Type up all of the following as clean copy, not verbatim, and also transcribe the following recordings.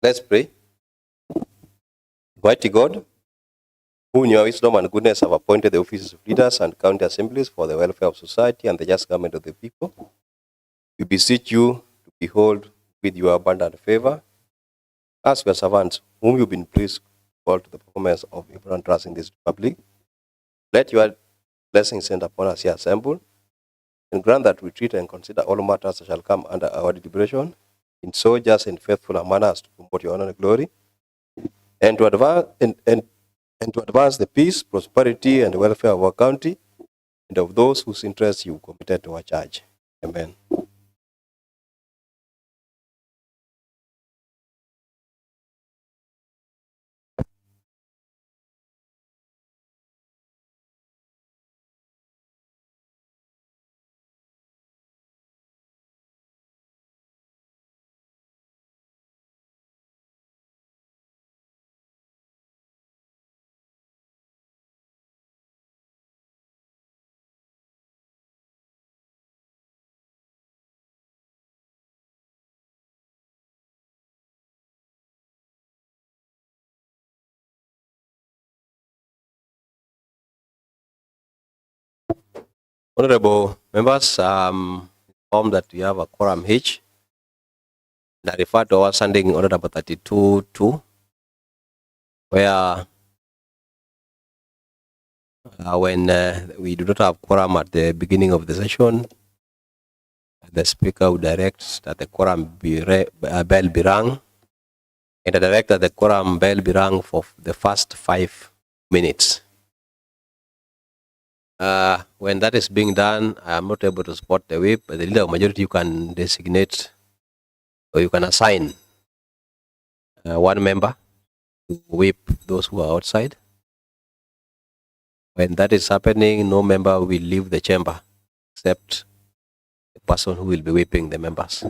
Let's pray. Mighty God, who in your wisdom and goodness have appointed the offices of leaders and county assemblies for the welfare of society and the just government of the people, we beseech you to behold with your abundant favor as your servants, whom you've been pleased to call to the performance of important trust in this republic. Let your blessings send upon us here assembled, and grant that we treat and consider all matters that shall come under our deliberation in so just and faithful a manner as to promote your honor and glory, and to advance the peace, prosperity, and welfare of our county and of those whose interests you committed to our church. Amen. Honorable members, informed that we have a quorum H. And I refer to our standing order number 32-2, where when we do not have quorum at the beginning of the session, the speaker would direct that the quorum bell be rung, and I direct that the quorum bell be rung for the first 5 minutes. When that is being done, I am not able to support the whip. The leader of majority, you can designate or you can assign one member to whip those who are outside. When that is happening, no member will leave the chamber except the person who will be whipping the members.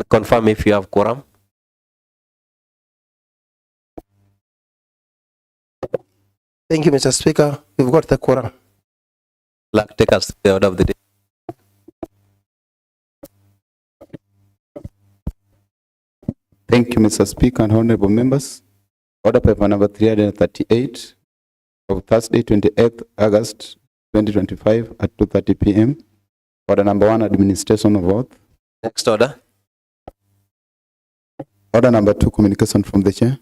Confirm if you have quorum. Thank you, Mr. Speaker. We've got the quorum. Clerk, take us to the order of the day. Thank you, Mr. Speaker and honorable members. Order paper number 338 of Thursday, 28th August 2025 at 2:30 p.m. Order number 1, administration of oath. Next order. Order number 2, communication from the chair.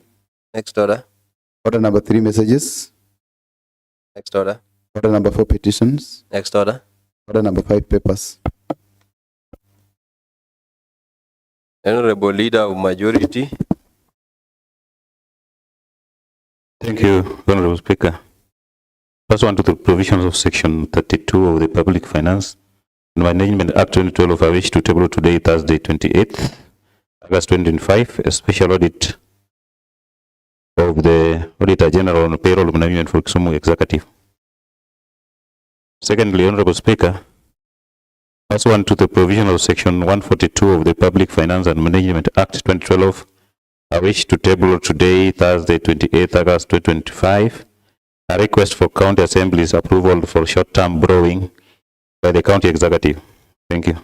Next order. Order number 3, messages. Next order. Order number 4, petitions. Next order. Order number 5, papers. Honorable Leader of Majority. Thank you, Honorable Speaker. First one to the provisions of Section 32 of the Public Finance and Management Act 2012 I wish to table today, Thursday, 28th August 2025, a special audit of the Auditor General on payroll management for Kisumu Executive. Secondly, Honorable Speaker, first one to the provision of Section 142 of the Public Finance and Management Act 2012 I wish to table today, Thursday, 28th August 2025, a request for county assemblies approval for short-term borrowing by the county executive. Thank you.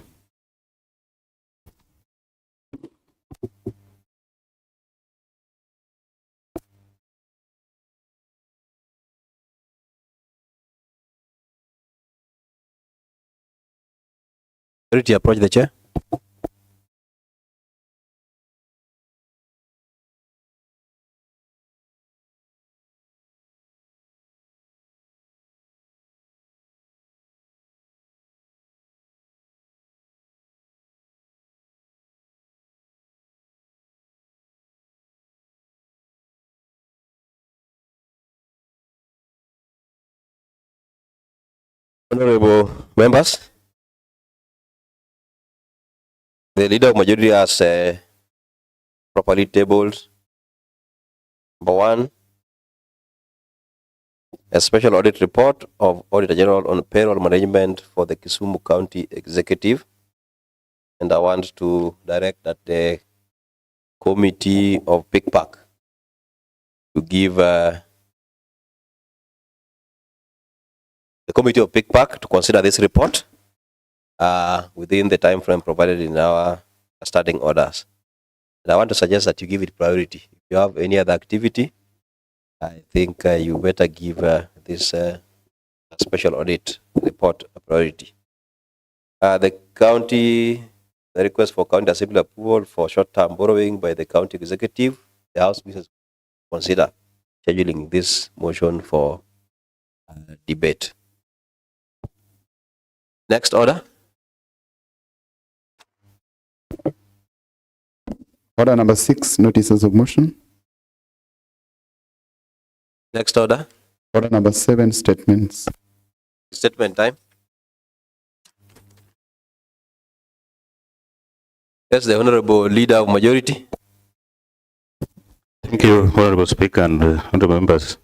Ready to approach the chair. Honorable members, the Leader of Majority has properly tabled number 1, a special audit report of Auditor General on payroll management for the Kisumu County Executive. And I want to direct that the Committee of PICPAC to give the Committee of PICPAC to consider this report within the time frame provided in our standing orders. And I want to suggest that you give it priority. If you have any other activity, I think you better give this special audit report a priority. The request for county assembly approval for short-term borrowing by the county executive, the House wishes to consider scheduling this motion for debate. Next order. Order number 6, notices of motion. Next order. Order number 7, statements. Statement time. Yes, the Honorable Leader of Majority. Thank you, Honorable Speaker and Honorable members.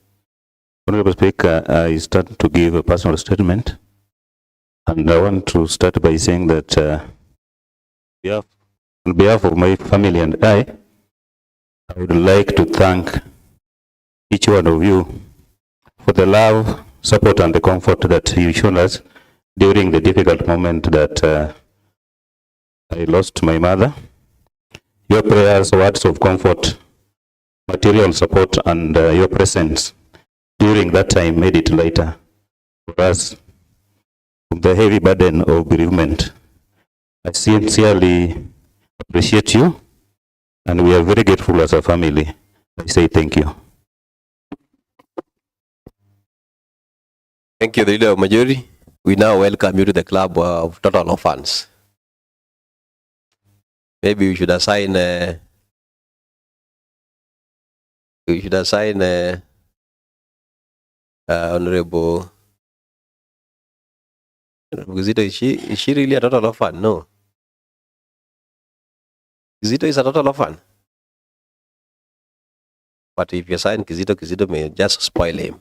Honorable Speaker, I start to give a personal statement. And I want to start by saying that on behalf of my family and I would like to thank each one of you for the love, support, and the comfort that you've shown us during the difficult moment that I lost my mother. Your prayers, words of comfort, material support, and your presence during that time made it lighter for us from the heavy burden of bereavement. I sincerely appreciate you, and we are very grateful as a family. I say thank you. Thank you, the Leader of Majority. We now welcome you to the club of total orphans. Maybe we should assign Honorable Kizito. Is she really a total orphan? No. Kizito is a total orphan. But if you assign Kizito, Kizito may just spoil him.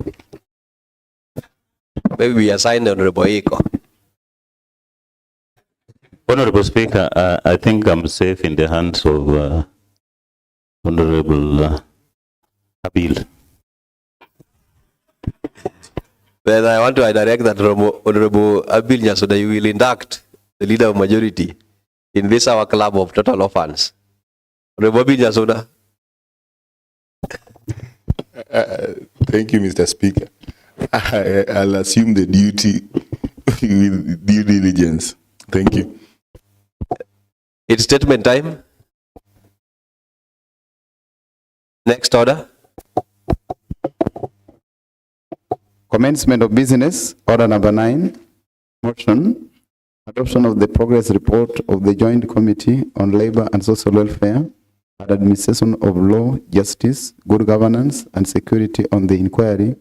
Maybe we assign Honorable Eko. Honorable Speaker, I think I'm safe in the hands of Honorable Abil. Then I want to direct that Honorable Abil Nyasoda, you will induct the leader of majority in this our club of total orphans. Honorable Abil Nyasoda. Thank you, Mr. Speaker. I'll assume the duty with due diligence. Thank you. It's statement time. Next order. Commencement of business, order number 9, motion, adoption of the progress report of the Joint Committee on Labor and Social Welfare and Administration of Law, Justice, Good Governance and Security on the inquiry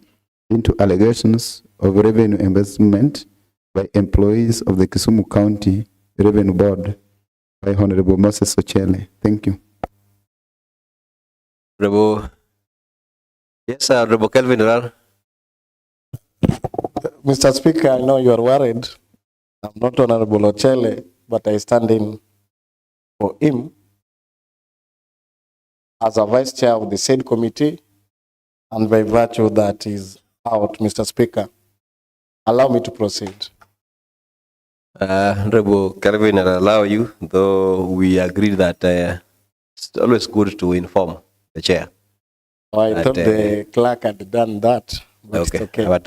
into allegations of revenue embezzlement by employees of the Kisumu County Revenue Board by Honorable Moses Ochele. Thank you. Honorable. Yes, Honorable Kelvin Rar. Mr. Speaker, I know you are worried. I'm not Honorable Ochele, but I stand in for him as a vice chair of the said committee, and by virtue that is out, Mr. Speaker. Allow me to proceed. Honorable Kelvin, I'll allow you, though we agree that it's always good to inform the chair. Oh, I But, thought the clerk had done that, but Okay, it's okay. but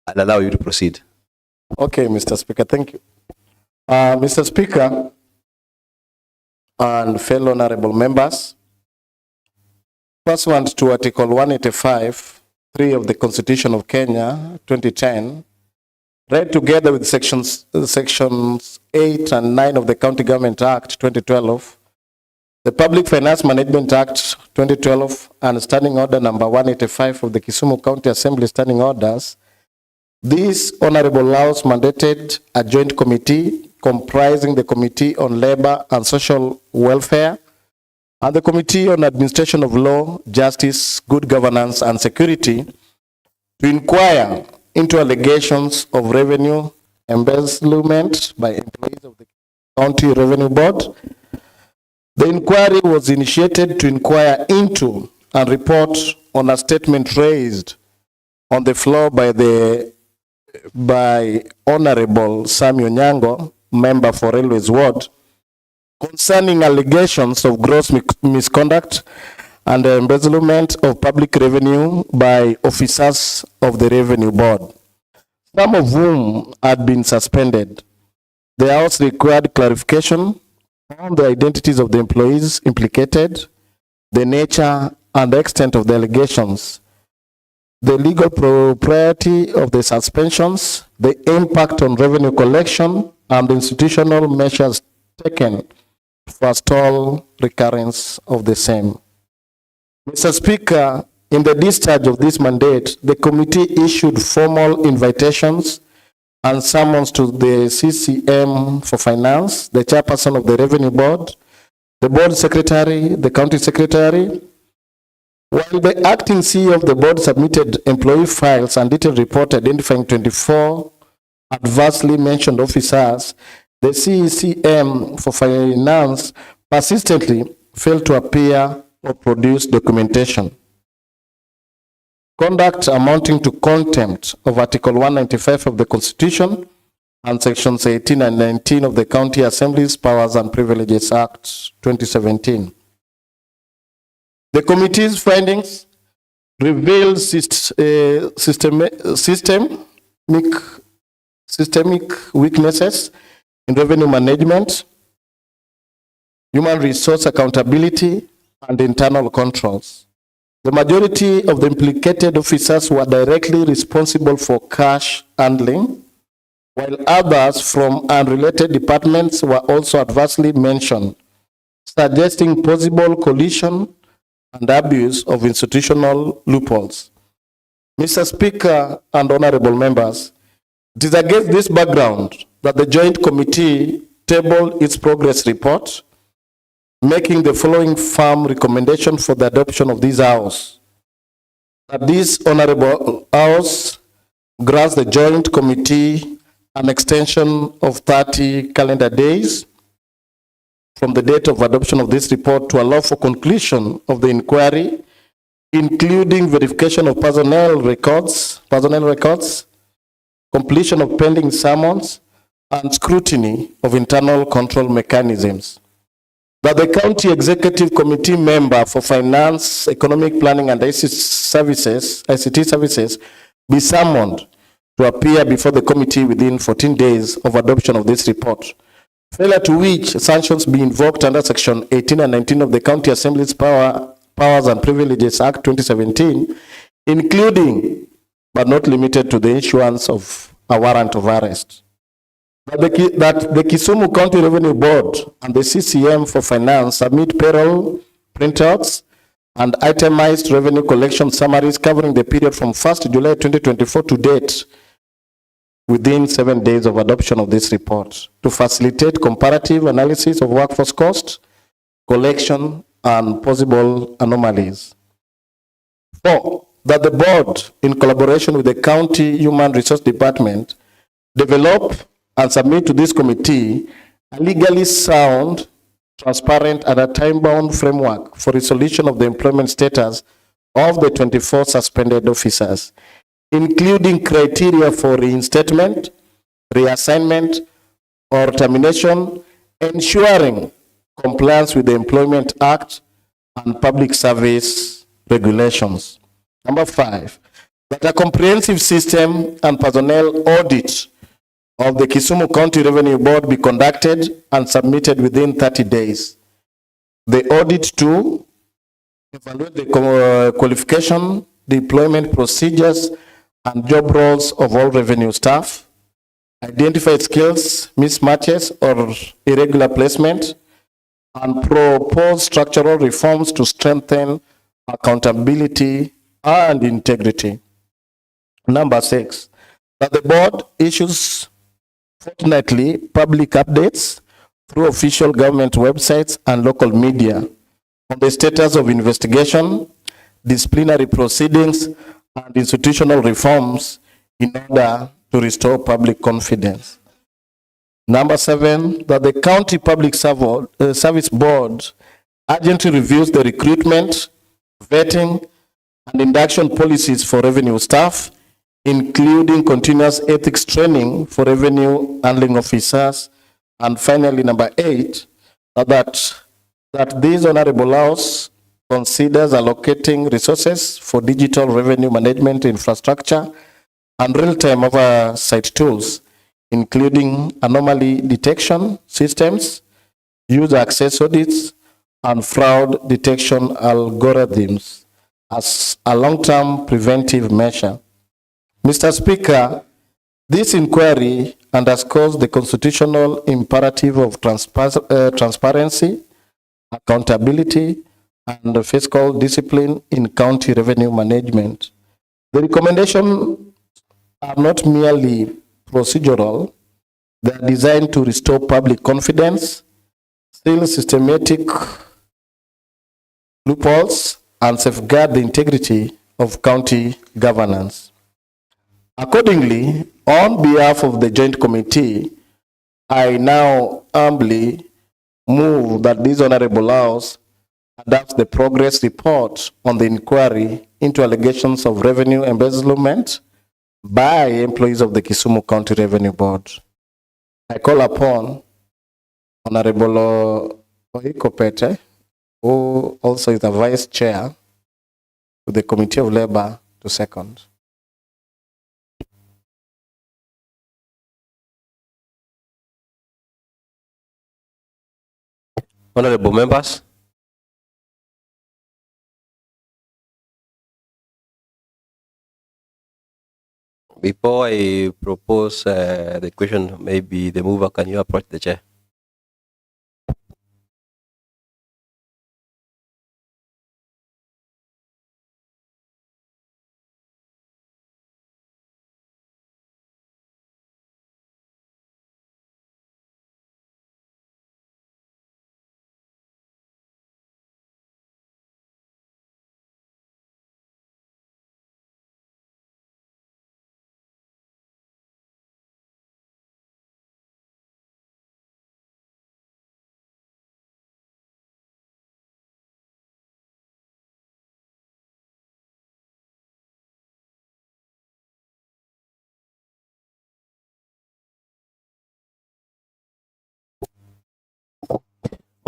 I'll allow you to proceed. Okay, Mr. Speaker, thank you. Mr. Speaker and fellow honorable members, pursuant to Article 185(3) of the Constitution of Kenya, 2010, read together with sections 8 and 9 of the County Government Act 2012, the Public Finance Management Act 2012, and Standing Order number 185 of the Kisumu County Assembly Standing Orders, this Honorable House mandated a joint committee comprising the Committee on Labor and Social Welfare and the Committee on Administration of Law, Justice, Good Governance and Security to inquire into allegations of revenue embezzlement by employees of the County Revenue Board. The inquiry was initiated to inquire into and report on a statement raised on the floor by Honorable Samuel Nyango, member for Railways Ward, concerning allegations of gross misconduct and embezzlement of public revenue by officers of the Revenue Board, some of whom had been suspended. The House required clarification on the identities of the employees implicated, the nature and extent of the allegations, the legal propriety of the suspensions, the impact on revenue collection, and the institutional measures taken to forestall recurrence of the same. Mr. Speaker, in the discharge of this mandate, the committee issued formal invitations and summons to the CCM for Finance, the chairperson of the Revenue Board, the board secretary, the county secretary. While the acting CEO of the board submitted employee files and detailed report identifying 24 adversely mentioned officers, the CCM for Finance persistently failed to appear or produce documentation. Conduct amounting to contempt of Article 195 of the Constitution and Sections 18 and 19 of the County Assembly's Powers and Privileges Act 2017. The committee's findings reveal systemic weaknesses in revenue management, human resource accountability, and internal controls. The majority of the implicated officers were directly responsible for cash handling, while others from unrelated departments were also adversely mentioned, suggesting possible collusion and abuse of institutional loopholes. Mr. Speaker and honorable members, it is against this background that the Joint Committee tabled its progress report, making the following firm recommendation for the adoption of this House. That this Honorable House grants the Joint Committee an extension of 30 calendar days from the date of adoption of this report to allow for conclusion of the inquiry, including verification of personnel records, completion of pending summons, and scrutiny of internal control mechanisms. That the County Executive Committee member for Finance, Economic Planning, and ICT Services be summoned to appear before the committee within 14 days of adoption of this report. Failure to which sanctions be invoked under Section 18 and 19 of the County Assembly's Powers and Privileges Act 2017, including but not limited to the issuance of a warrant of arrest. That the Kisumu County Revenue Board and the CCM for Finance submit payroll printouts and itemized revenue collection summaries covering the period from 1st July 2024 to date within 7 days of adoption of this report to facilitate comparative analysis of workforce cost, collection, and possible anomalies. 4, that the board, in collaboration with the County Human Resource Department, develop and submit to this committee a legally sound, transparent, and a time-bound framework for resolution of the employment status of the 24 suspended officers, including criteria for reinstatement, reassignment, or termination, ensuring compliance with the Employment Act and public service regulations. Number 5, that a comprehensive system and personnel audit of the Kisumu County Revenue Board be conducted and submitted within 30 days. The audit to evaluate the qualification, deployment procedures, and job roles of all revenue staff, identify skills, mismatches, or irregular placement, and propose structural reforms to strengthen accountability and integrity. Number 6, that the board issues fortnightly public updates through official government websites and local media on the status of investigation, disciplinary proceedings, and institutional reforms in order to restore public confidence. Number 7, that the County Public Service Board urgently reviews the recruitment, vetting, and induction policies for revenue staff, including continuous ethics training for revenue handling officers. And finally, number 8, that this Honorable House considers allocating resources for digital revenue management infrastructure and real-time oversight tools, including anomaly detection systems, user access audits, and fraud detection algorithms as a long-term preventive measure. Mr. Speaker, this inquiry underscores the constitutional imperative of transparency, accountability, and fiscal discipline in county revenue management. The recommendations are not merely procedural, they are designed to restore public confidence, seal systematic loopholes, and safeguard the integrity of county governance. Accordingly, on behalf of the Joint Committee, I now humbly move that this Honorable House adopts the progress report on the inquiry into allegations of revenue embezzlement by employees of the Kisumu County Revenue Board. I call upon Honorable Oiko Pete, who also is the Vice Chair to the Committee of Labor, to second. Honorable members, before I propose the question, maybe the mover, can you approach the chair?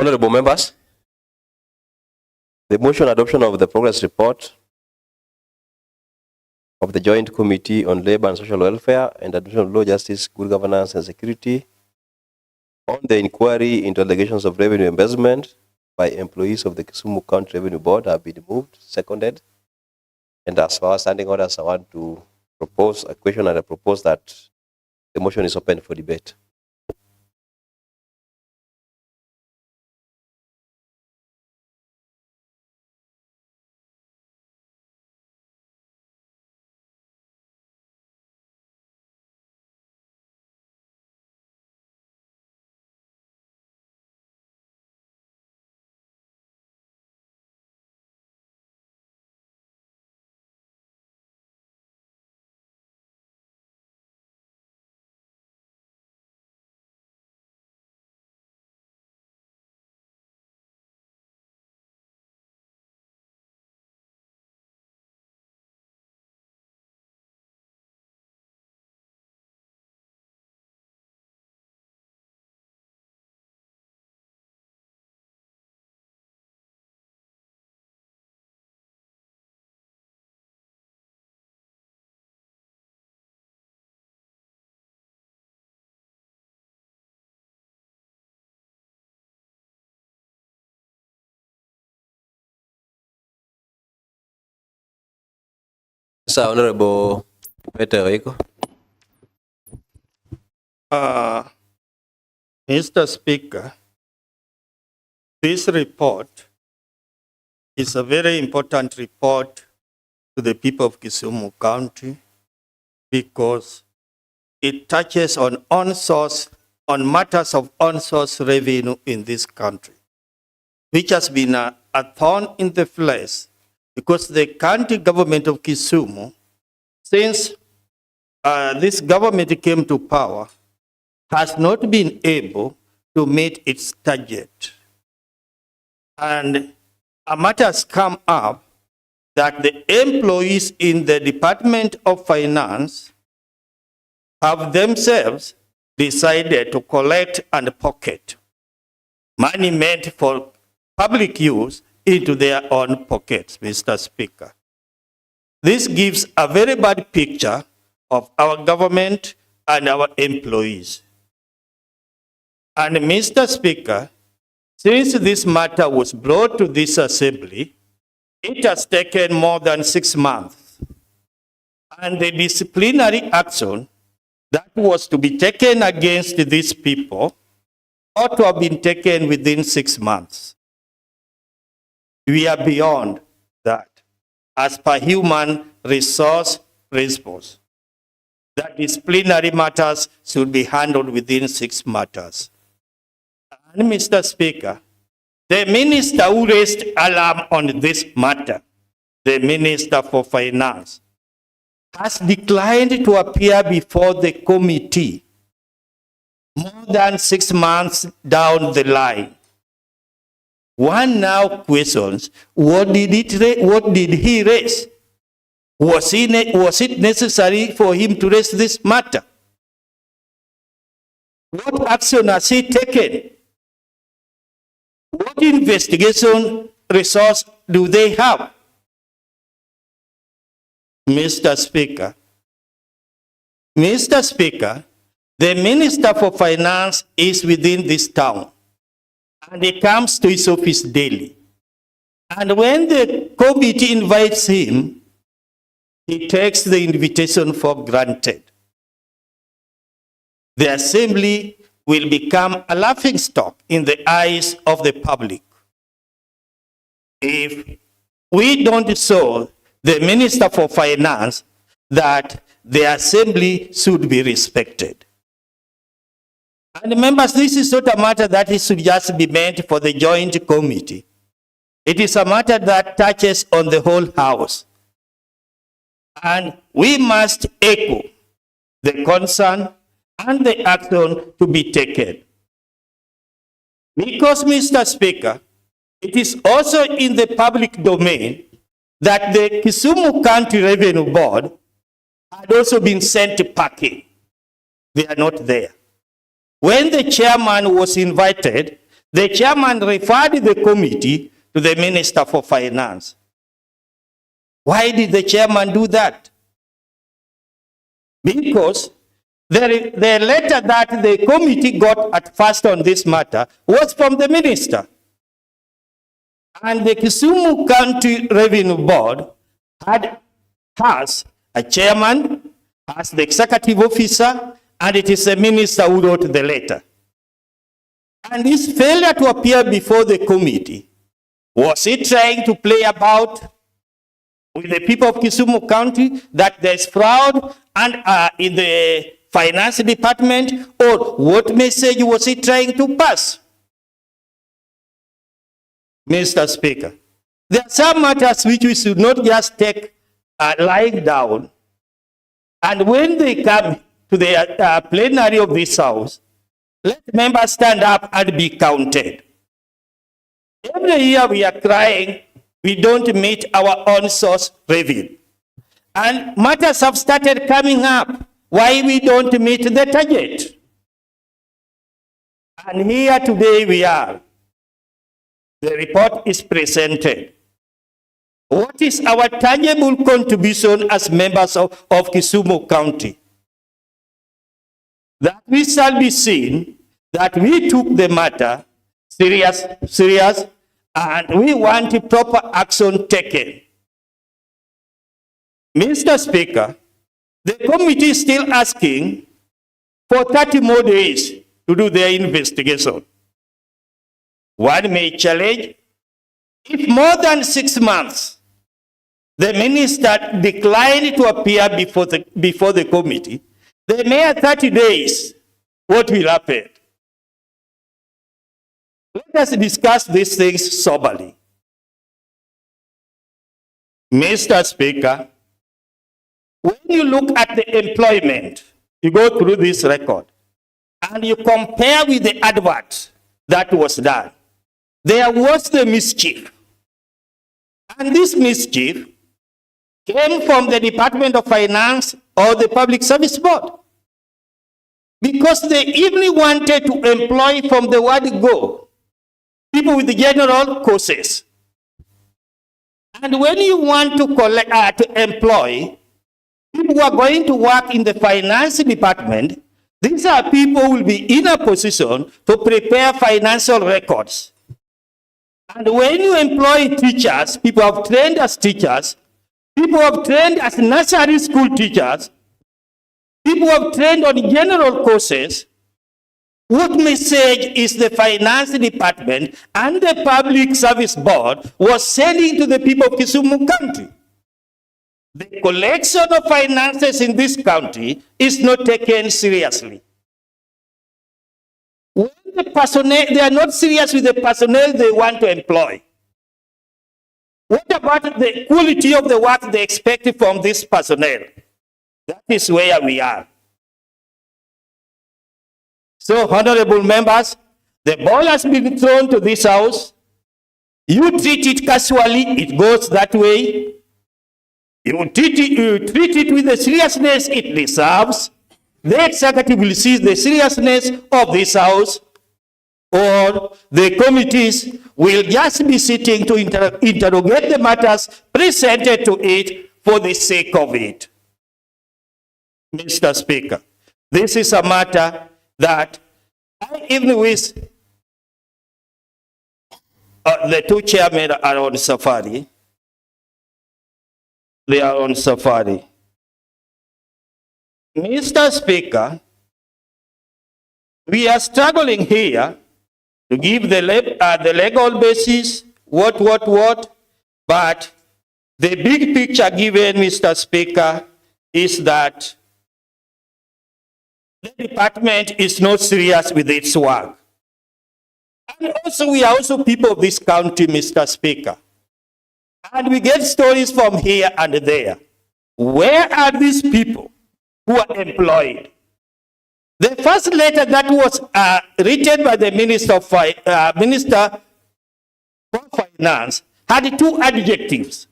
Honorable members, the motion adoption of the progress report of the Joint Committee on Labor and Social Welfare and Administration of Law, Justice, Good Governance and Security on the inquiry into allegations of revenue embezzlement by employees of the Kisumu County Revenue Board have been moved, seconded. And as far as standing orders, I want to propose a question, and I propose that the motion is open for debate. Sir, Honorable Peter Rico. Mr. Speaker, this report is a very important report to the people of Kisumu County because it touches on matters of on-source revenue in this country, which has been a thorn in the flesh because the county government of Kisumu, since this government came to power, has not been able to meet its target. And a matter has come up that the employees in the Department of Finance have themselves decided to collect and pocket money meant for public use into their own pockets, Mr. Speaker. This gives a very bad picture of our government and our employees. And Mr. Speaker, since this matter was brought to this assembly, it has taken more than 6 months. And the disciplinary action that was to be taken against these people ought to have been taken within 6 months. We are beyond that, as per human resource principles. That disciplinary matters should be handled within 6 months. And Mr. Speaker, the minister who raised alarm on this matter, the Minister for Finance, has declined to appear before the committee more than 6 months down the line. One now questions, what did he raise? Was it necessary for him to raise this matter? What action has he taken? What investigation resource do they have? Mr. Speaker, the Minister for Finance is within this town, and he comes to his office daily. And when the committee invites him, he takes the invitation for granted. The assembly will become a laughingstock in the eyes of the public if we don't show the Minister for Finance that the assembly should be respected. And members, this is not a matter that it should just be meant for the joint committee. It is a matter that touches on the whole house. And we must echo the concern and the action to be taken. Because, Mr. Speaker, it is also in the public domain that the Kisumu County Revenue Board had also been sent packing. They are not there. When the chairman was invited, the chairman referred the committee to the Minister for Finance. Why did the chairman do that? Because the letter that the committee got at first on this matter was from the minister. And the Kisumu County Revenue Board has a chairman, has the executive officer, and it is the minister who wrote the letter. And this failure to appear before the committee, was he trying to play about with the people of Kisumu County that there's fraud and in the finance department, or what message was he trying to pass? Mr. Speaker, there are some matters which we should not just take lying down, and when they come to the plenary of this house, let members stand up and be counted. Every year we are crying, we don't meet our own source revenue. And matters have started coming up, why we don't meet the target. And here today we are. The report is presented. What is our tangible contribution as members of Kisumu County? That we shall be seen that we took the matter serious, and we want proper action taken. Mr. Speaker, the committee is still asking for 30 more days to do their investigation. One may challenge, if more than 6 months, the minister declined to appear before the committee, the mere 30 days, what will happen? Let us discuss these things soberly. Mr. Speaker, when you look at the employment, you go through this record, and you compare with the advert that was done, there was the mischief. And this mischief came from the Department of Finance or the Public Service Board. Because they even wanted to employ from the word go, people with the general courses. And when you want to to employ people who are going to work in the finance department, these are people who will be in a position to prepare financial records. And when you employ teachers, people have trained as teachers, people have trained as nursery school teachers, people have trained on general courses, what message is the finance department and the public service board was sending to the people of Kisumu County? The collection of finances in this county is not taken seriously. When the personnel, they are not serious with the personnel they want to employ. What about the quality of the work they expect from this personnel? That is where we are. So, honorable members, the ball has been thrown to this house. You treat it casually, it goes that way. You treat it with the seriousness it deserves. The executive will see the seriousness of this house, or the committees will just be sitting to interrogate the matters presented to it for the sake of it. Mr. Speaker, this is a matter that I even wish the two chairmen are on safari. They are on safari. Mr. Speaker, we are struggling here to give the legal basis, what, but the big picture given, Mr. Speaker, is that the department is not serious with its work. And also, we are also people of this county, Mr. Speaker. And we get stories from here and there. Where are these people who are employed? The first letter that was written by the Minister for Finance had two adjectives.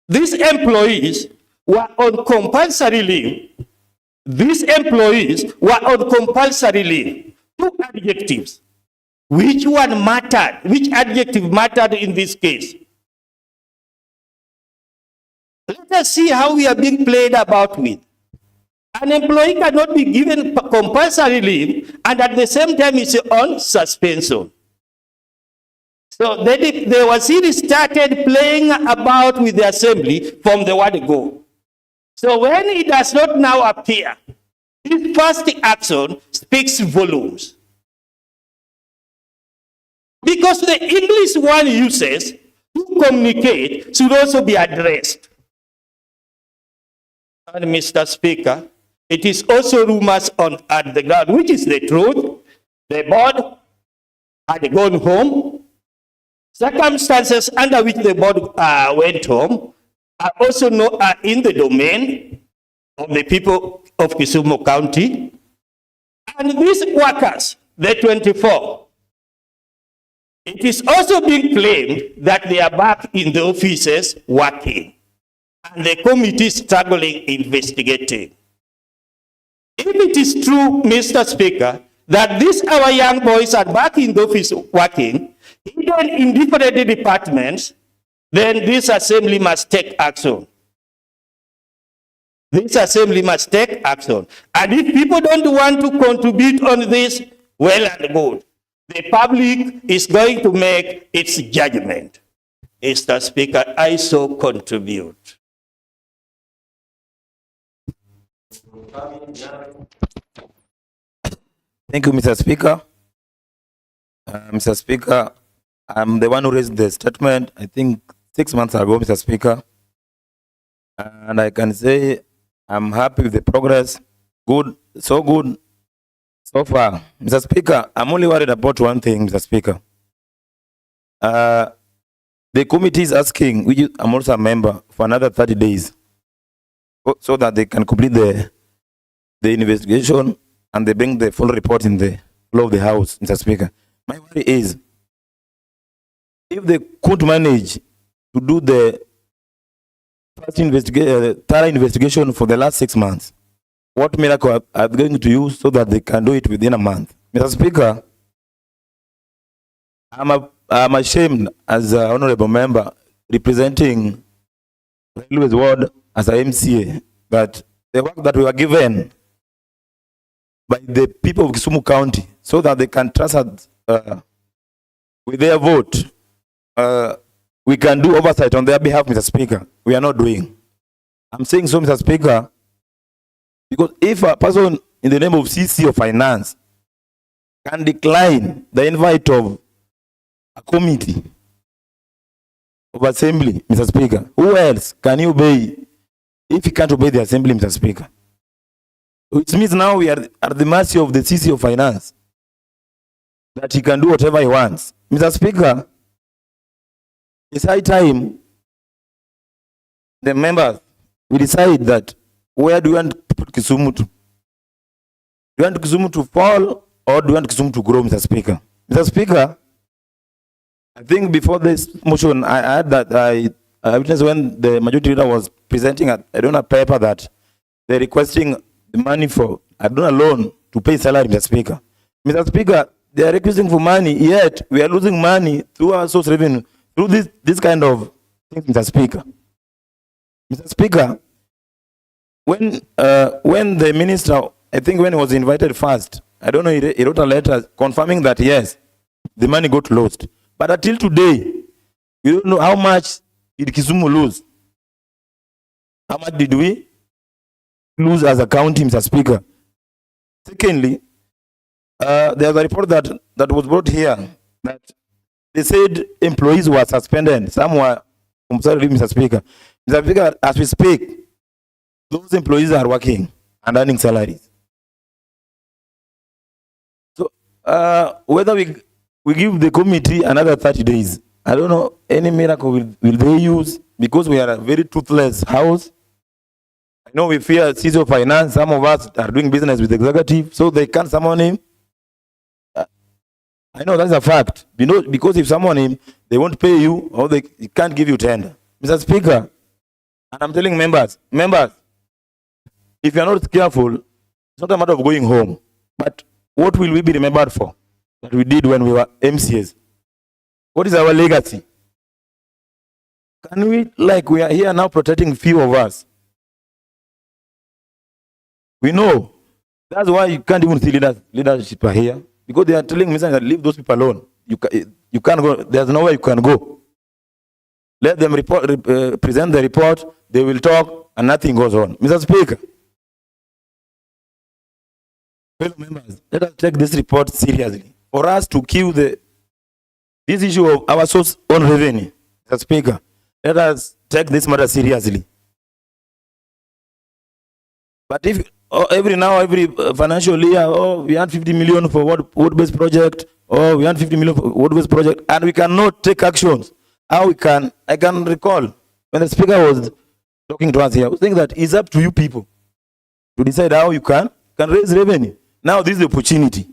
These employees were on compulsory leave. These employees were on compulsory leave. Two adjectives. Which one mattered? Which adjective mattered in this case? Let us see how we are being played about with. An employee cannot be given compulsory leave and at the same time is on suspension. So they were started playing about with the assembly from the word go. So when it does not now appear, this first action speaks volumes. Because the English one uses to communicate should also be addressed. And Mr. Speaker, it is also rumors at the ground, which is the truth. The board had gone home. Circumstances under which the board went home are also in the domain of the people of Kisumu County. And these workers, the 24, it is also being claimed that they are back in the offices working. And the committee is struggling investigating. If it is true, Mr. Speaker, that these our young boys are back in the office working, even in different departments, then this assembly must take action. This assembly must take action. And if people don't want to contribute on this, well and good. The public is going to make its judgment. Mr. Speaker, I so contribute. Thank you, Mr. Speaker. Mr. Speaker, I'm the one who raised the statement, I think 6 months ago, Mr. Speaker. And I can say I'm happy with the progress. Good so far. Mr. Speaker, I'm only worried about one thing, Mr. Speaker. The committee is asking, which I'm also a member, for another 30 days so that they can complete the investigation and they bring the full report in the floor of the House, Mr. Speaker. My worry is, if they could manage to do the first thorough investigation for the last 6 months, what miracle are they going to use so that they can do it within a month? Mr. Speaker, I'm ashamed as an honorable member representing Railways Ward as an MCA that the work that we were given by the people of Kisumu County so that they can trust us with their vote, we can do oversight on their behalf, Mr. Speaker. We are not doing. I'm saying so, Mr. Speaker, because if a person in the name of CC of Finance can decline the invite of a committee of assembly, Mr. Speaker, who else can you obey if you can't obey the assembly, Mr. Speaker? Which means now we are at the mercy of the CC of Finance, that he can do whatever he wants. Mr. Speaker, it's high time the members we decide that where do you want to put Kisumu to? Do you want Kisumu to fall or do you want Kisumu to grow, Mr. Speaker? Mr. Speaker, I think before this motion, I had that I witnessed when the majority leader was presenting a paper that they're requesting the money for a loan to pay salary, Mr. Speaker. Mr. Speaker, they are requesting for money, yet we are losing money through our source revenue, through this kind of things, Mr. Speaker. Mr. Speaker, when the minister, I think when he was invited first, I don't know, he wrote a letter confirming that yes, the money got lost. But until today, we don't know how much did Kisumu lose. How much did we lose as a county, Mr. Speaker? Secondly, there's a report that was brought here that they said employees were suspended. Some were, I'm sorry, Mr. Speaker. Mr. Speaker, as we speak, those employees are working and earning salaries. So whether we give the committee another 30 days, I don't know any miracle will they use, because we are a very toothless house. I know we fear CISO of Finance. Some of us are doing business with the executive, so they can't summon him. I know that's a fact. You know, because if someone him, they won't pay you or they can't give you tender. Mr. Speaker, and I'm telling members, if you are not careful, it's not a matter of going home, but what will we be remembered for? that we did when we were MCAs? What is our legacy? Can we, like we are here now protecting few of us? We know. That's why you can't even see leadership are here. Because they are telling me that leave those people alone. You can't go. There's nowhere you can go. Let them present the report. They will talk and nothing goes on. Mr. Speaker, fellow members, let us take this report seriously. For us to kill this issue of our source on revenue, Mr. Speaker, let us take this matter seriously. But if every financial year, we had 50 million for ward-based project, we had 50 million for ward-based project, and we cannot take actions. How we can? I can recall when the speaker was talking to us here, I was saying that it's up to you people to decide how you can raise revenue. Now this is the opportunity.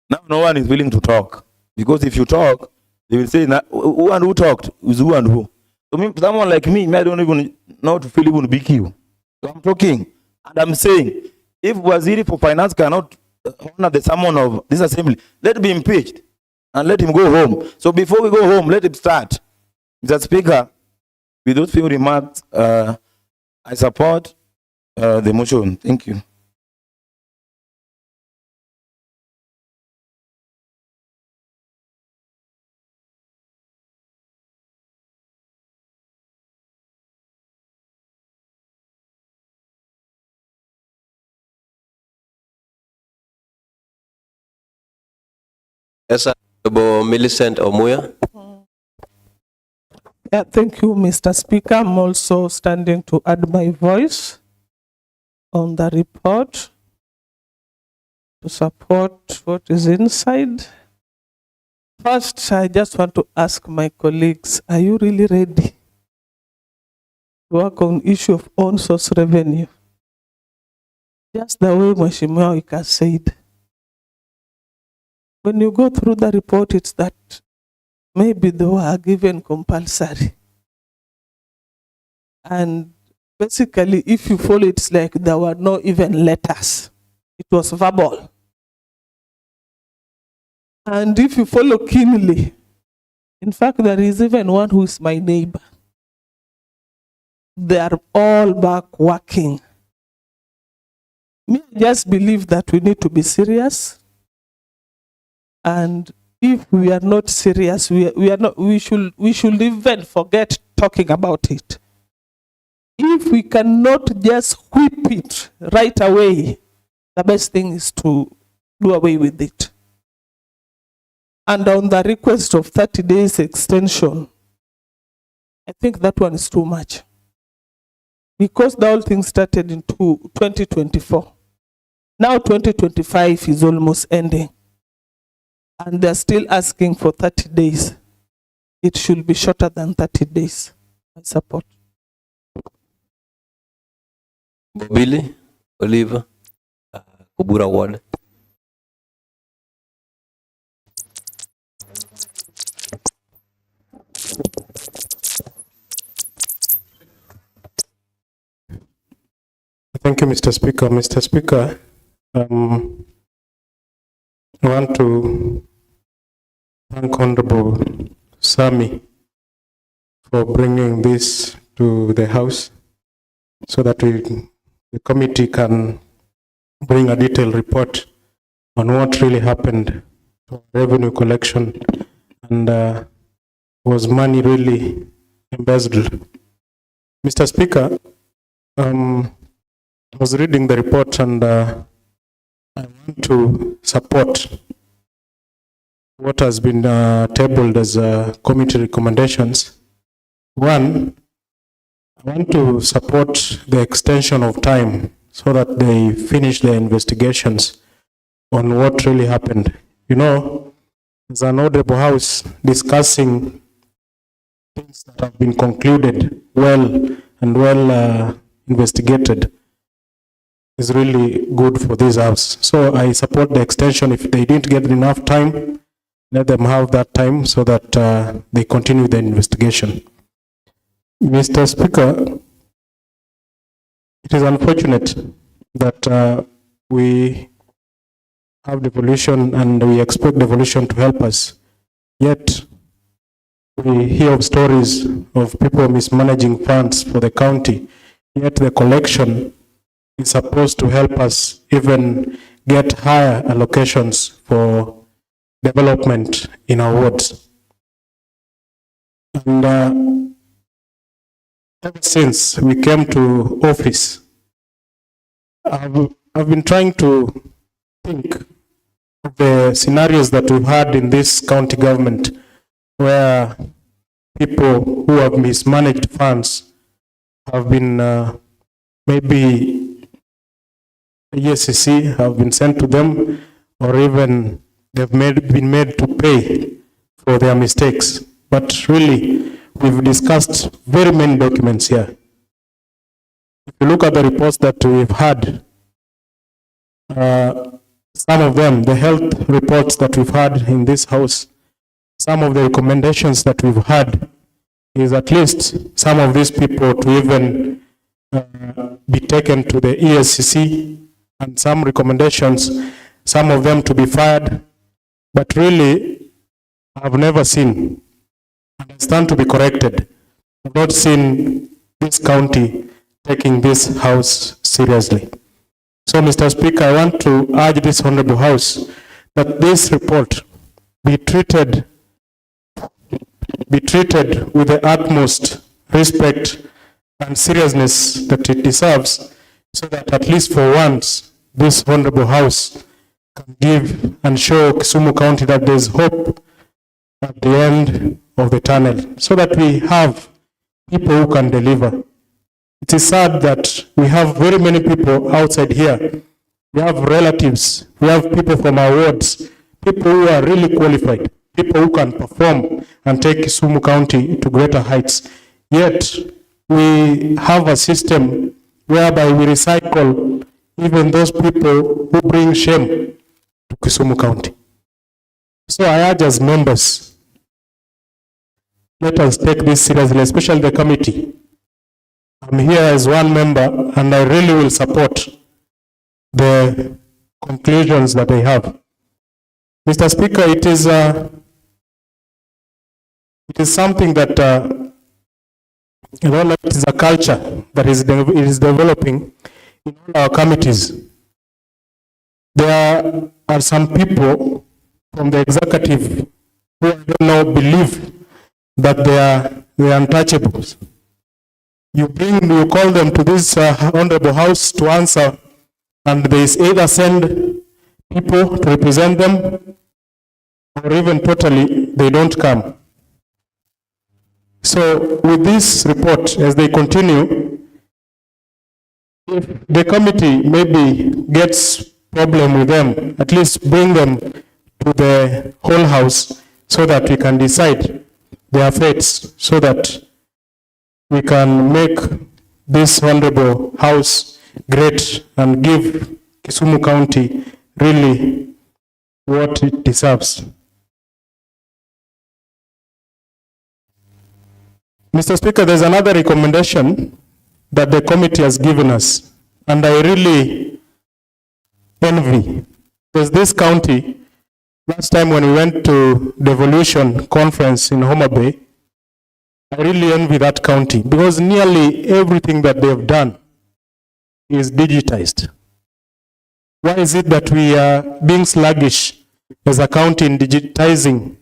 Now no one is willing to talk, because if you talk, they will say, who and who talked is who and who. So someone like me, I don't even know how to feel even BQ. So I'm talking and I'm saying, if Waziri for Finance cannot honor the summon of this assembly, let him be impeached and let him go home. So before we go home, let him start. Mr. Speaker, with those few remarks, I support the motion. Thank you. Yes, Honorable Millicent Omuya. Yeah, thank you, Mr. Speaker. I'm also standing to add my voice on the report to support what is inside. First, I just want to ask my colleagues, are you really ready to work on issue of own source revenue? Just the way Mheshimiwa Wika said. When you go through the report, it's that maybe they were given compulsory. And basically, if you follow, it's like there were no even letters. It was verbal. And if you follow keenly, in fact, there is even one who is my neighbor. They are all back working. Me, I just believe that we need to be serious. And if we are not serious, we should even forget talking about it. If we cannot just whip it right away, the best thing is to do away with it. And on the request of 30 days extension, I think that one is too much. Because the whole thing started in 2024. Now 2025 is almost ending. And they're still asking for 30 days. It should be shorter than 30 days. I support. Billy, Oliver, Kubura Ward. Thank you, Mr. Speaker. Mr. Speaker, I want to thank Honorable Sami for bringing this to the House so that the committee can bring a detailed report on what really happened to revenue collection and was money really embezzled. Mr. Speaker, I was reading the report and I want to support what has been tabled as committee recommendations. One, I want to support the extension of time so that they finish their investigations on what really happened. You know, as an honorable house discussing things that have been concluded well investigated is really good for this house. So I support the extension. If they didn't get enough time, let them have that time so that they continue the investigation. Mr. Speaker, it is unfortunate that we have devolution and we expect devolution to help us. Yet, we hear of stories of people mismanaging funds for the county, yet the collection is supposed to help us even get higher allocations for development in our wards. And ever since we came to office, I've been trying to think of the scenarios that we've had in this county government where people who have mismanaged funds have been maybe ESCC have been sent to them, or even they've been made to pay for their mistakes. But really, we've discussed very many documents here. If you look at the reports that we've had, some of them, the health reports that we've had in this house, some of the recommendations that we've had is at least some of these people to even be taken to the ESCC, and some recommendations, some of them to be fired. But really, I've never seen, and I stand to be corrected, I've not seen this county taking this house seriously. So, Mr. Speaker, I want to urge this Honorable House that this report be treated with the utmost respect and seriousness that it deserves, so that at least for once, this Honorable House can give and show Kisumu County that there is hope at the end of the tunnel, so that we have people who can deliver. It is sad that we have very many people outside here. We have relatives, we have people from our wards, people who are really qualified, people who can perform and take Kisumu County to greater heights. Yet, we have a system whereby we recycle even those people who bring shame to Kisumu County. So I urge as members, let us take this seriously, especially the committee. I'm here as one member, and I really will support the conclusions that they have. Mr. Speaker, it is something that it is a culture that is developing in all our committees. There are some people from the executive who I don't know believe that they are untouchables. You call them to this Honorable House to answer, and they either send people to represent them, or even totally they don't come. So with this report, as they continue, if the committee maybe gets problem with them, at least bring them to the whole house so that we can decide their fates, so that we can make this Honorable House great and give Kisumu County really what it deserves. Mr. Speaker, there's another recommendation that the committee has given us, and I really envy. Because this county, last time when we went to devolution conference in Homa Bay, I really envy that county, because nearly everything that they have done is digitized. Why is it that we are being sluggish as a county in digitizing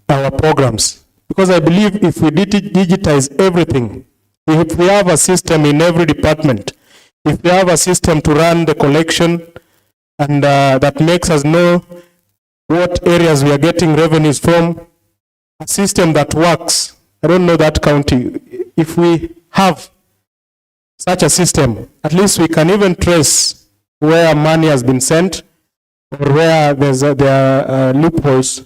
our programs? Because I believe if we digitize everything, if we have a system in every department, if we have a system to run the collection, and that makes us know what areas we are getting revenues from, a system that works. I don't know that county. If we have such a system, at least we can even trace where money has been sent, or where there are loopholes,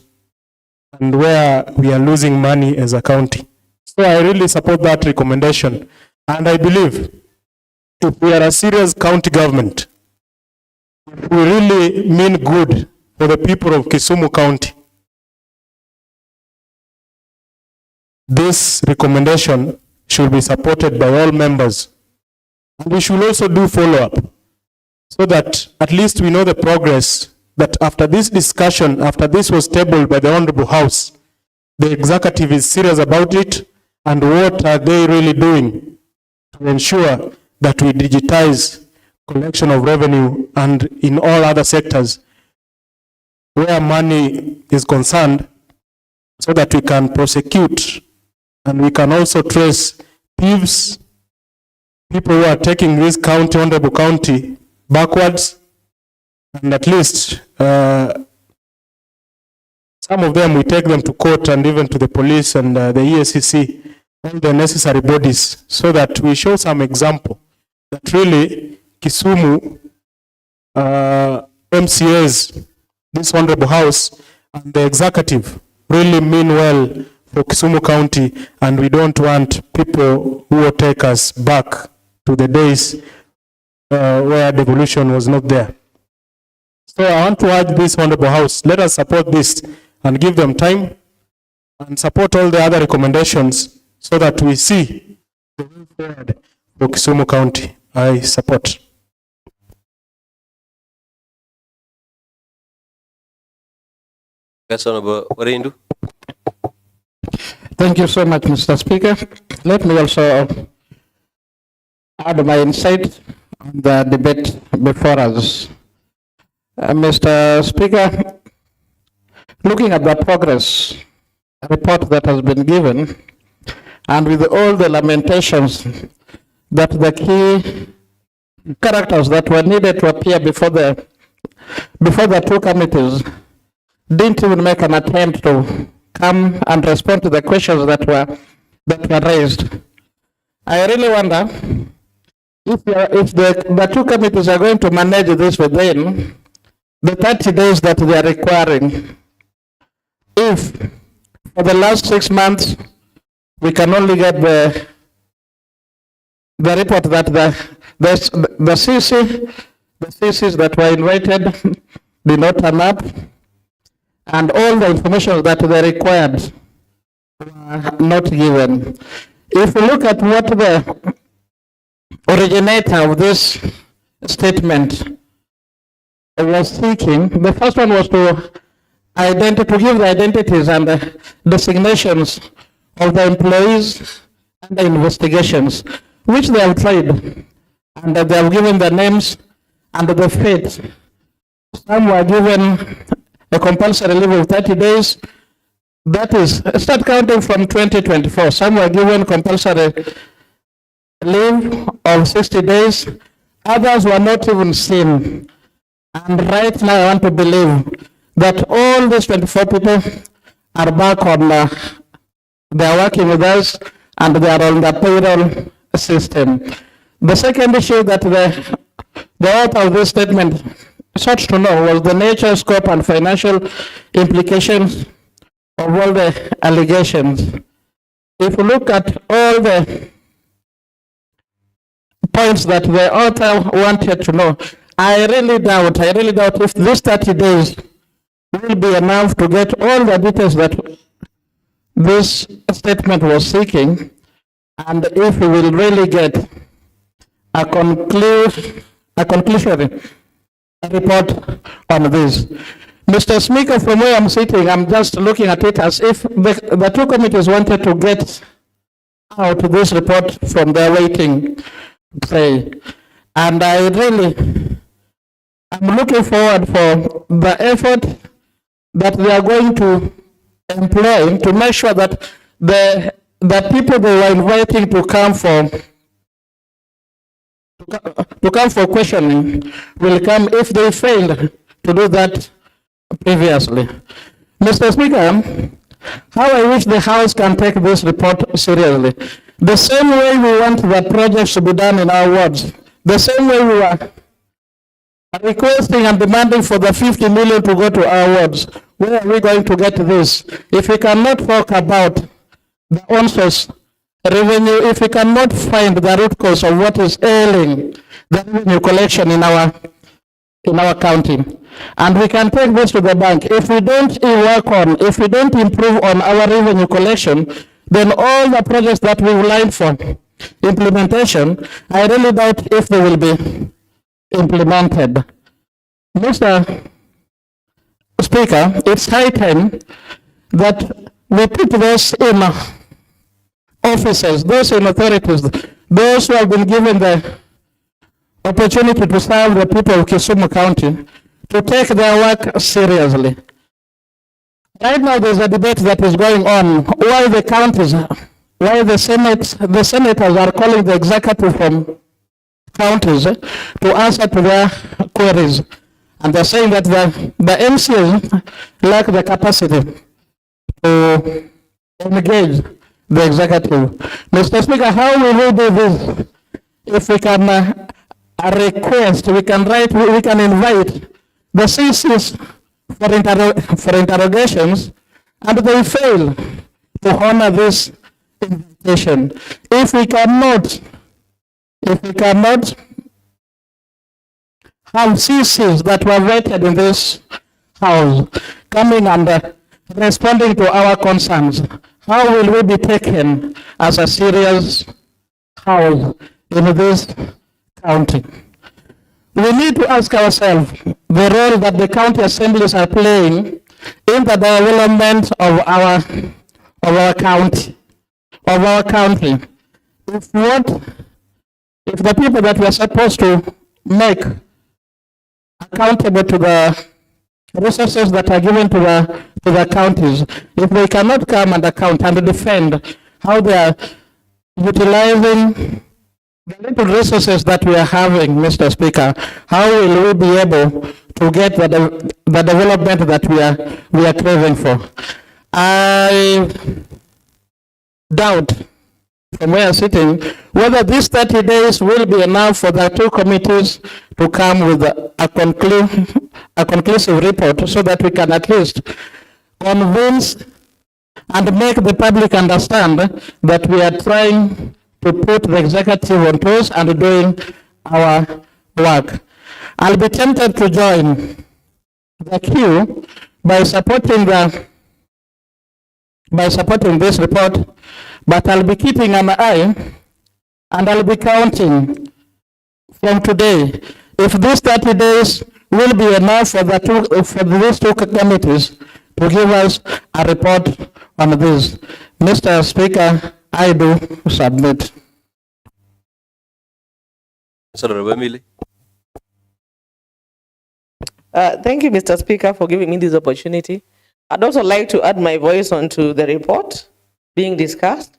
and where we are losing money as a county. So I really support that recommendation. And I believe if we are a serious county government, if we really mean good for the people of Kisumu County, this recommendation should be supported by all members. And we should also do follow-up. so that at least we know the progress, that after this discussion, after this was tabled by the Honorable House, the executive is serious about it, and what are they really doing to ensure that we digitize collection of revenue and in all other sectors where money is concerned, so that we can prosecute and we can also trace thieves, people who are taking this county, honorable county, backwards, and at least some of them we take them to court and even to the police and the EACC, all the necessary bodies, so that we show some example that really Kisumu MCAs, this honorable house and the executive really mean well for Kisumu County, and we don't want people who will take us back to the days where devolution was not there. So I want to urge this honorable house, let us support this and give them time and support all the other recommendations so that we see the way forward for Kisumu County. I support. Yes, Honorable Warindu. Thank you so much, Mr. Speaker. Let me also add my insight on the debate before us. Mr. Speaker, looking at the progress report that has been given, and with all the lamentations that the key characters that were needed to appear before the two committees didn't even make an attempt to come and respond to the questions that were raised. I really wonder if the two committees are going to manage this within the 30 days that they are requiring. If for the last 6 months we can only get the report that the CCs that were invited did not turn up, and all the information that they required were not given. If we look at what the originator of this statement was seeking, the first one was to give the identities and the designations of the employees and the investigations, which they have tried, and they have given the names and the fate. Some were given a compulsory leave of 30 days. That is, start counting from 2024. Some were given compulsory leave of 60 days. Others were not even seen. And right now I want to believe that all these 24 people are back on, they are working with us, and they are on the payroll system. The second issue that the author of this statement sought to know was the nature, scope, and financial implications of all the allegations. If you look at all the points that the author wanted to know, I really doubt if this 30 days will be enough to get all the details that this statement was seeking, and if we will really get a conclusory report on this. Mr. Speaker, from where I'm sitting, I'm just looking at it as if the two committees wanted to get out this report from their waiting play. And I'm looking forward for the effort that they are going to employ to make sure that the people they were inviting to come for questioning will come if they failed to do that previously. Mr. Speaker, how I wish the House can take this report seriously. The same way we want the projects to be done in our wards, the same way we are requesting and demanding for the 50 million to go to our wards. Where are we going to get this? If we cannot talk about the on-source revenue, if we cannot find the root cause of what is ailing the revenue collection in our county, and we can take this to the bank. If we don't if we don't improve on our revenue collection, then all the projects that we relied for implementation, I really doubt if they will be implemented. Mr. Speaker, it's high time that we put those in offices, those in authorities, those who have been given the opportunity to serve the people of Kisumu County, to take their work seriously. Right now, there's a debate that is going on why the counties, why the senators are calling the executive from counties to answer to their queries. And they're saying that the MCs lack the capacity to engage the executive. Mr. Speaker, how will we do this? If we can request, we can invite the CCs for interrogations, and they fail to honor this invitation. If we cannot have CCs that were vetted in this house coming and responding to our concerns, how will we be taken as a serious house in this county? We need to ask ourselves the role that the county assemblies are playing in the development of our county. If the people that we are supposed to make accountable to the resources that are given to the counties, if they cannot come and account and defend how they are utilizing the little resources that we are having, Mr. Speaker, how will we be able to get the development that we are craving for? I doubt, from where I'm sitting, whether these 30 days will be enough for the two committees to come with a conclusive report, so that we can at least convince and make the public understand that we are trying to put the executive on toes and doing our work. I'll be tempted to join the queue by supporting this report, but I'll be keeping an eye and I'll be counting from today if these 30 days will be enough for these two committees to give us a report on this. Mr. Speaker, I do submit. Senator Emily. Thank you, Mr. Speaker, for giving me this opportunity. I'd also like to add my voice onto the report being discussed.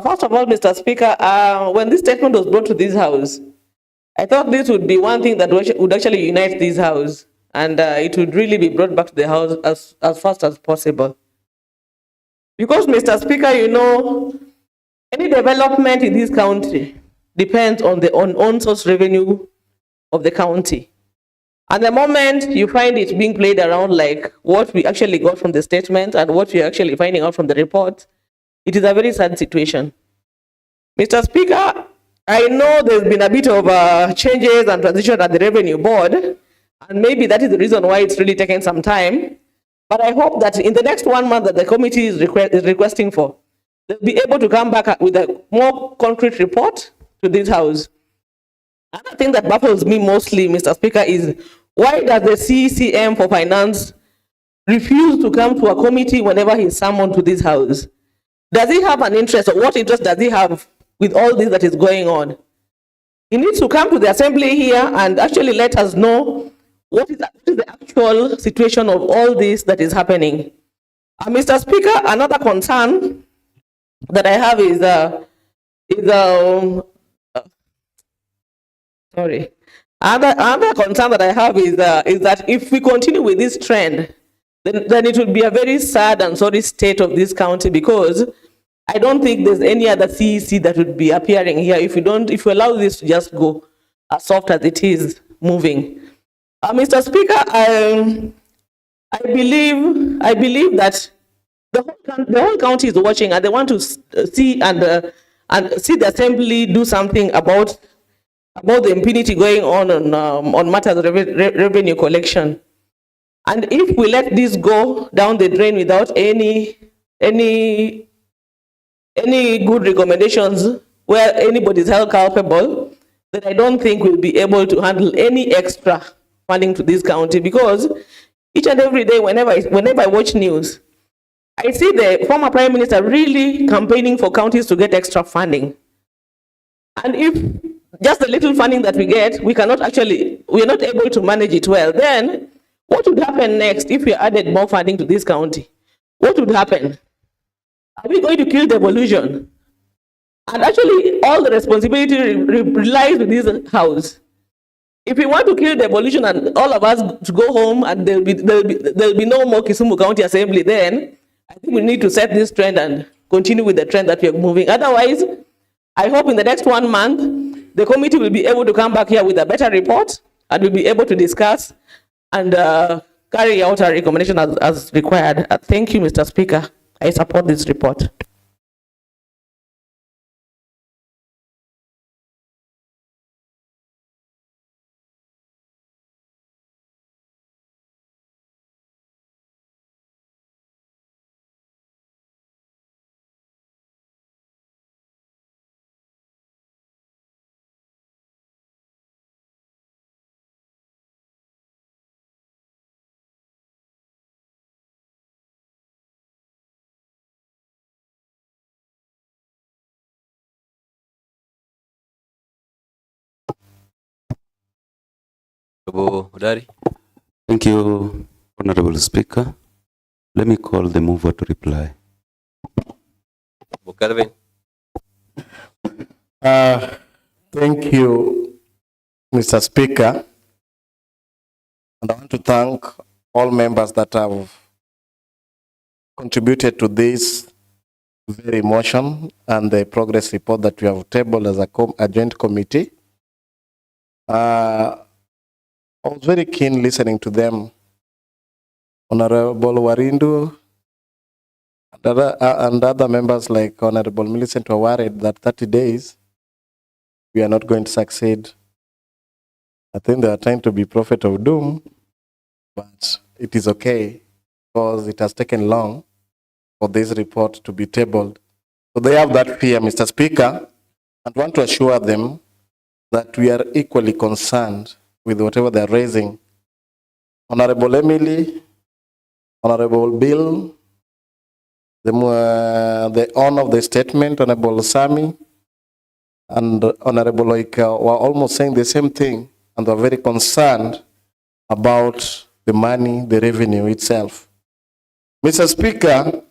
First of all, Mr. Speaker, when this statement was brought to this House, I thought this would be one thing that would actually unite this House, and it would really be brought back to the House as fast as possible. Because, Mr. Speaker, you know, any development in this country depends on the own source revenue of the county. And the moment you find it being played around like what we actually got from the statement and what we're actually finding out from the report, it is a very sad situation. Mr. Speaker, I know there's been a bit of changes and transition at the Revenue Board, and maybe that is the reason why it's really taken some time. But I hope that in the next 1 month that the committee is requesting for, they'll be able to come back with a more concrete report to this House. Another thing that baffles me mostly, Mr. Speaker, is why does the CCM for Finance refuse to come to a committee whenever he's summoned to this House? Does he have an interest, or what interest does he have with all this that is going on? He needs to come to the assembly here and actually let us know what is the actual situation of all this that is happening. Mr. Speaker, another concern that I have is Another concern that I have is that if we continue with this trend, then it would be a very sad and sorry state of this county, because I don't think there's any other CEC that would be appearing here if we allow this to just go as soft as it is moving. Mr. Speaker, I believe that the whole county is watching, and they want to see and see the assembly do something about the impunity going on matters of revenue collection. And if we let this go down the drain without any good recommendations where anybody is held culpable, then I don't think we'll be able to handle any extra funding to this county, because each and every day, whenever I watch news, I see the former Prime Minister really campaigning for counties to get extra funding. And if just the little funding that we get, we're not able to manage it well, then what would happen next if we added more funding to this county? What would happen? Are we going to kill devolution? And actually, all the responsibility relies with this house. If we want to kill devolution and all of us to go home and there'll be no more Kisumu County Assembly, then I think we need to set this trend and continue with the trend that we are moving. Otherwise, I hope in the next 1 month, the committee will be able to come back here with a better report and we'll be able to discuss and carry out our recommendation as required. Thank you, Mr. Speaker. I support this report. Hodari. Thank you, Honorable Speaker. Let me call the mover to reply. Calvin. Thank you, Mr. Speaker. And I want to thank all members that have contributed to this very motion and the progress report that we have tabled as a joint committee. I was very keen listening to them. Honorable Warindu and other members like Honorable Millicent were worried that 30 days we are not going to succeed. I think they are trying to be prophet of doom, but it is okay because it has taken long for this report to be tabled. So they have that fear, Mr. Speaker, and want to assure them that we are equally concerned with whatever they're raising. Honorable Emily, Honorable Bill, the honor of the statement, Honorable Sami, and Honorable Oika were almost saying the same thing, and were very concerned about the money, the revenue itself. Mr. Speaker,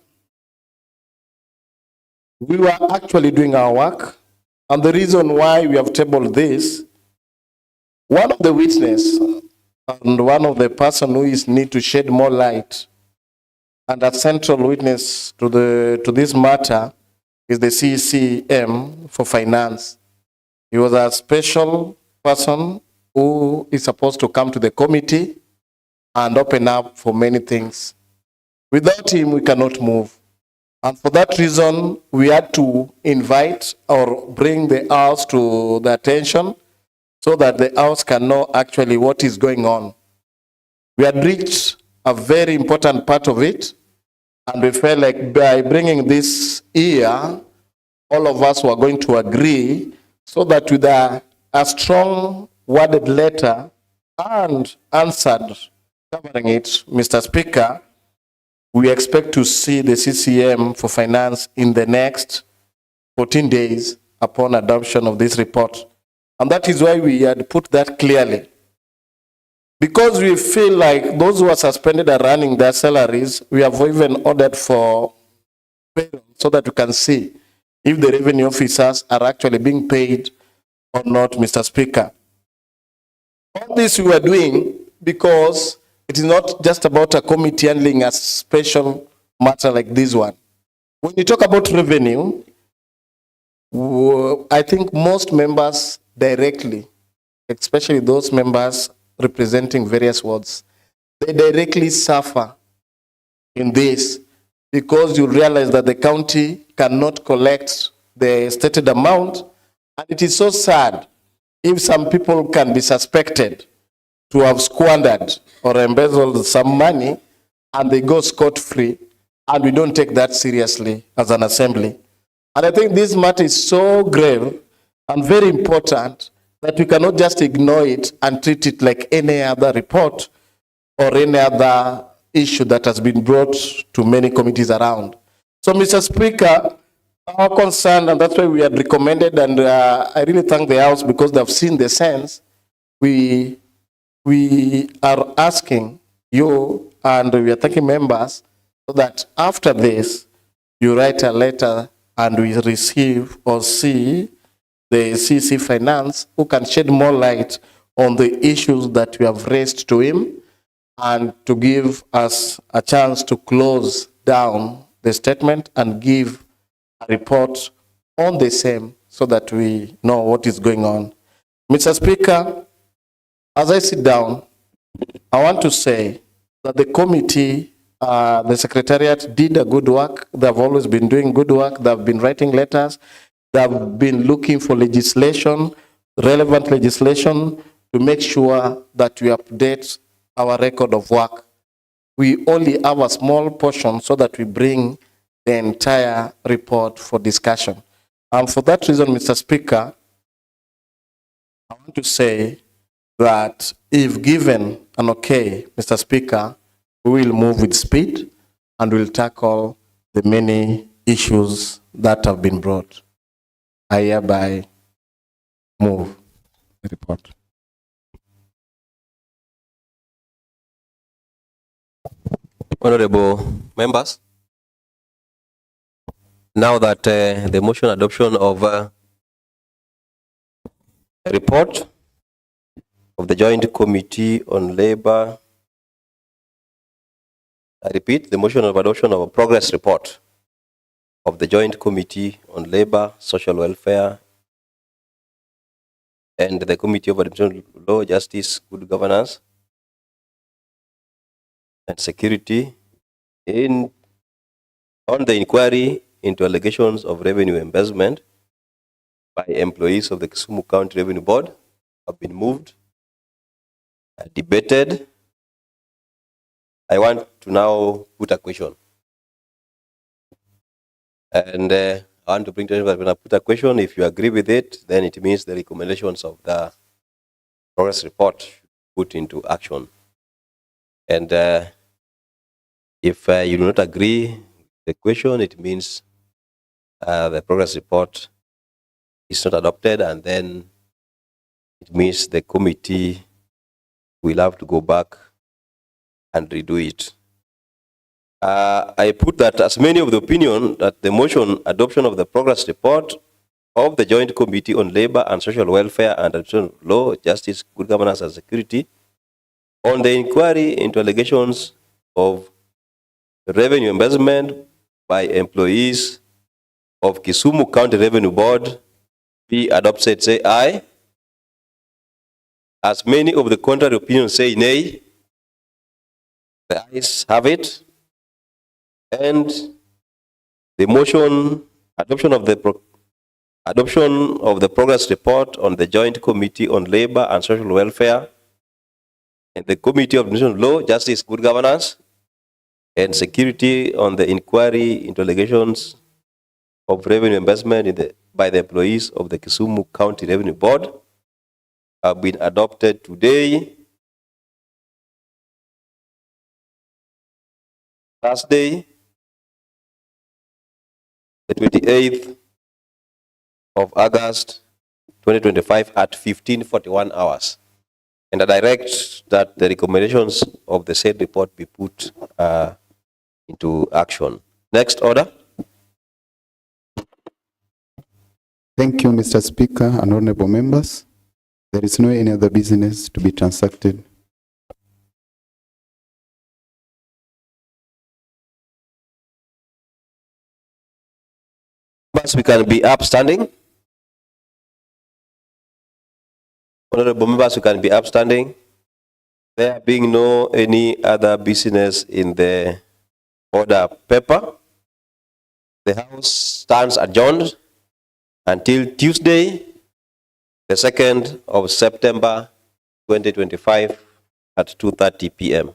we were actually doing our work, and the reason why we have tabled this, one of the witness and one of the person who is need to shed more light and a central witness to this matter is the CCM for finance. He was a special person who is supposed to come to the committee and open up for many things. Without him, we cannot move. And for that reason, we had to invite or bring the House to the attention so that the House can know actually what is going on. We had reached a very important part of it, and we felt like by bringing this here, all of us were going to agree so that with a strong worded letter and answered covering it, Mr. Speaker, we expect to see the CCM for finance in the next 14 days upon adoption of this report. And that is why we had put that clearly. Because we feel like those who are suspended are running their salaries, we have even ordered for payroll so that we can see if the revenue officers are actually being paid or not, Mr. Speaker. All this we are doing because it is not just about a committee handling a special matter like this one. When you talk about revenue, I think most members directly, especially those members representing various wards, they directly suffer in this because you realize that the county cannot collect the stated amount, and it is so sad if some people can be suspected to have squandered or embezzled some money and they go scot-free, and we don't take that seriously as an assembly. And I think this matter is so grave and very important that we cannot just ignore it and treat it like any other report or any other issue that has been brought to many committees around. So, Mr. Speaker, our concern, and that's why we had recommended, and I really thank the House because they've seen the sense. We are asking you, and we are thanking members, so that after this, you write a letter and we receive or see the CC Finance, who can shed more light on the issues that we have raised to him and to give us a chance to close down the statement and give a report on the same so that we know what is going on. Mr. Speaker, as I sit down, I want to say that the committee, the Secretariat did a good work. They've always been doing good work. They've been writing letters. They've been looking for legislation, relevant legislation, to make sure that we update our record of work. We only have a small portion so that we bring the entire report for discussion. And for that reason, Mr. Speaker, I want to say that if given an okay, Mr. Speaker, we will move with speed and we'll tackle the many issues that have been brought. I hereby move the report. Honorable members, now that the motion adoption of report of the Joint Committee on Labor, I repeat, the motion of adoption of a progress report of the Joint Committee on Labor, Social Welfare, and the Committee of Administrative Law, Justice, Good Governance, and Security on the inquiry into allegations of revenue embezzlement by employees of the Kisumu County Revenue Board have been moved and debated. I want to now put a question. And I want to bring to you, when I put a question, if you agree with it, then it means the recommendations of the progress report should be put into action. And if you do not agree with the question, it means the progress report is not adopted, and then it means the committee will have to go back and redo it. I put that as many of the opinion that the motion adoption of the progress report of the Joint Committee on Labor and Social Welfare and Administrative Law, Justice, Good Governance and Security on the inquiry into allegations of revenue embezzlement by employees of Kisumu County Revenue Board be adopted. Say aye. As many of the contrary opinions say nay. The ayes have it. And the motion adoption of the progress report on the Joint Committee on Labor and Social Welfare and the Committee of Administrative Law, Justice, Good Governance, and Security on the inquiry into allegations of revenue embezzlement by the employees of the Kisumu County Revenue Board have been adopted today, Thursday, the 28th of August 2025 at 15:41 hours. And I direct that the recommendations of the said report be put into action. Next order. Thank you, Mr. Speaker and honorable members. There is no any other business to be transacted. Members, we can be upstanding. Honorable members, we can be upstanding. There being no any other business in the order paper, the House stands adjourned until Tuesday, the 2nd of September 2025 at 2:30 p.m.